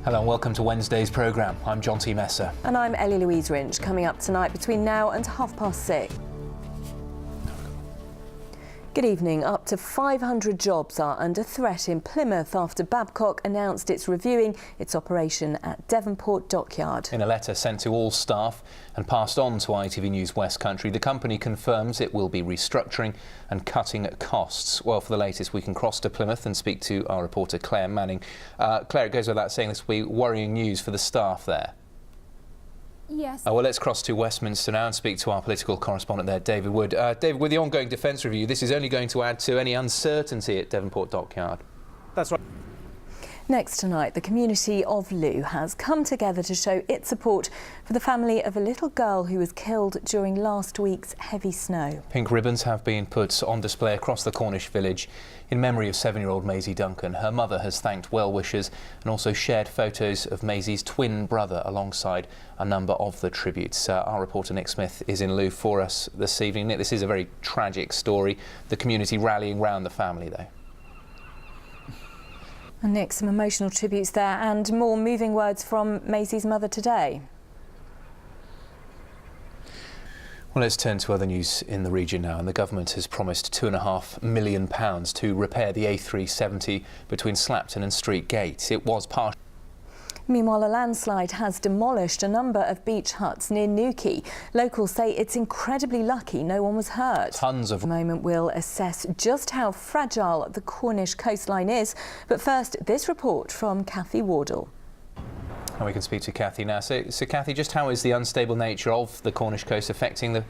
Hello and welcome to Wednesday's programme. I'm John T. Messer. And I'm Ellie Louise Rinch. Coming up tonight between now and 6:30. Good evening. Up to 500 jobs are under threat in Plymouth after Babcock announced it's reviewing its operation at Devonport Dockyard. In a letter sent to all staff and passed on to ITV News West Country, the company confirms it will be restructuring and cutting costs. Well, for the latest, we can cross to Plymouth and speak to our reporter Claire Manning. Claire, it goes without saying this will be worrying news for the staff there. Yes. Well, let's cross to Westminster now and speak to our political correspondent there, David Wood. David, with the ongoing defence review, this is only going to add to any uncertainty at Devonport Dockyard. That's right. Next tonight, the community of Looe has come together to show its support for the family of a little girl who was killed during last week's heavy snow. Pink ribbons have been put on display across the Cornish village in memory of 7-year-old Maisie Duncan. Her mother has thanked well-wishers and also shared photos of Maisie's twin brother alongside a number of the tributes. Our reporter Nick Smith is in Looe for us this evening. Nick, this is a very tragic story. The community rallying round the family, though. And Nick, some emotional tributes there and more moving words from Maisie's mother today. Well, let's turn to other news in the region now, and the government has promised £2.5 million to repair the A370 between Slapton and Street Gate. It was partially. Meanwhile, a landslide has demolished a number of beach huts near Newquay. Locals say it's incredibly lucky no one was hurt. Tons of. In a moment, we'll assess just how fragile the Cornish coastline is. But first, this report from Kathy Wardle. And we can speak to Kathy now. So Kathy, just how is the unstable nature of the Cornish coast affecting the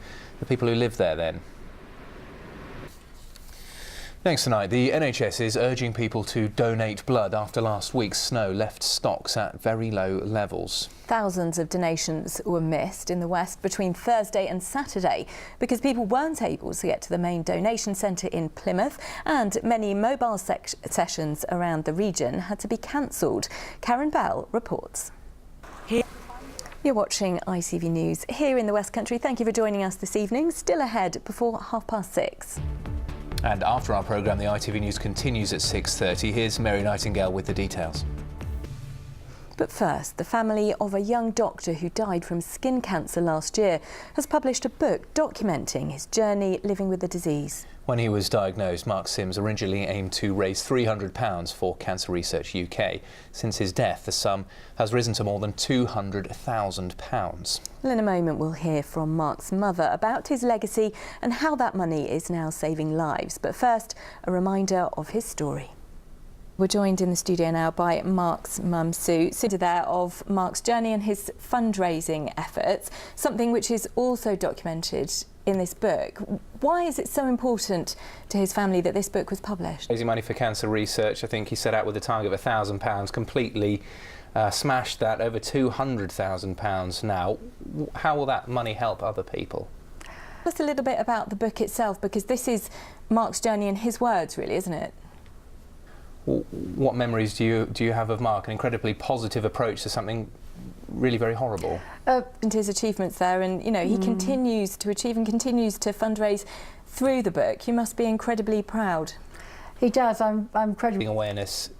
people who live there then? Next tonight, the NHS is urging people to donate blood after last week's snow left stocks at very low levels. Thousands of donations were missed in the West between Thursday and Saturday because people weren't able to get to the main donation centre in Plymouth, and many mobile sessions around the region had to be cancelled. Karen Bell reports. You're watching ITV News here in the West Country. Thank you for joining us this evening. Still ahead before 6:30. And after our programme, the ITV News continues at 6:30. Here's Mary Nightingale with the details. But first, the family of a young doctor who died from skin cancer last year has published a book documenting his journey living with the disease. When he was diagnosed, Mark Sims originally aimed to raise £300 for Cancer Research UK. Since his death, the sum has risen to more than £200,000. Well, in a moment, we'll hear from Mark's mother about his legacy and how that money is now saving lives. But first, a reminder of his story. We're joined in the studio now by Mark's mum, Sue. Sue, there of Mark's journey and his fundraising efforts, something which is also documented in this book. Why is it so important to his family that this book was published? Raising money for cancer research, I think he set out with a target of £1,000, completely smashed that, over £200,000 now. How will that money help other people? Tell us a little bit about the book itself, because this is Mark's journey in his words, really, isn't it? What memories do you have of Mark? An incredibly positive approach to something really very horrible. And his achievements there, and you know, he continues to achieve and continues to fundraise through the book. You must be incredibly proud. He does. I'm incredibly. Awareness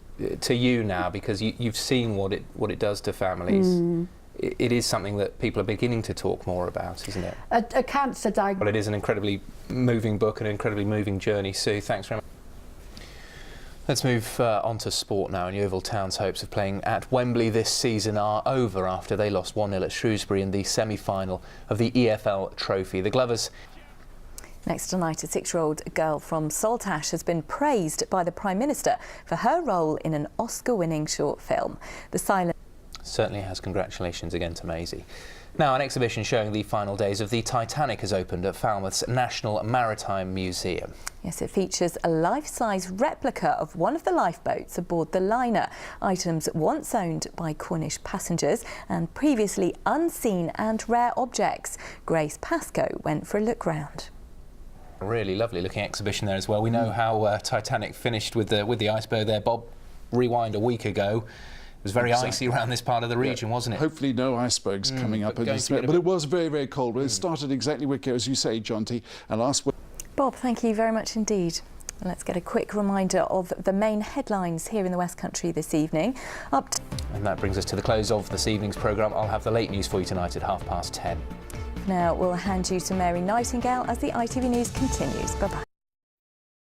to you now, because you've seen what it does to families. It is something that people are beginning to talk more about, isn't it? A cancer diagnosis. Well, it is an incredibly moving book and an incredibly moving journey. Sue, thanks very much. Let's move on to sport now. And Yeovil Town's hopes of playing at Wembley this season are over after they lost 1-0 at Shrewsbury in the semi-final of the EFL Trophy. The Glovers. Next tonight, a 6-year-old girl from Saltash has been praised by the Prime Minister for her role in an Oscar-winning short film. The silent certainly has congratulations again to Maisie. Now, an exhibition showing the final days of the Titanic has opened at Falmouth's National Maritime Museum. Yes, it features a life-size replica of one of the lifeboats aboard the liner. Items once owned by Cornish passengers and previously unseen and rare objects. Grace Pascoe went for a look round. A really lovely looking exhibition there as well. We know how Titanic finished with the iceberg there. Bob, rewind a week ago. It was very icy around this part of the region, wasn't it? Hopefully no icebergs coming up in this bit. But it was very, very cold. Well, it started exactly as you say, John T. And last week. Bob, thank you very much indeed. Let's get a quick reminder of the main headlines here in the West Country this evening. And that brings us to the close of this evening's programme. I'll have the late news for you tonight at 10:30. Now we'll hand you to Mary Nightingale as the ITV News continues. Bye-bye.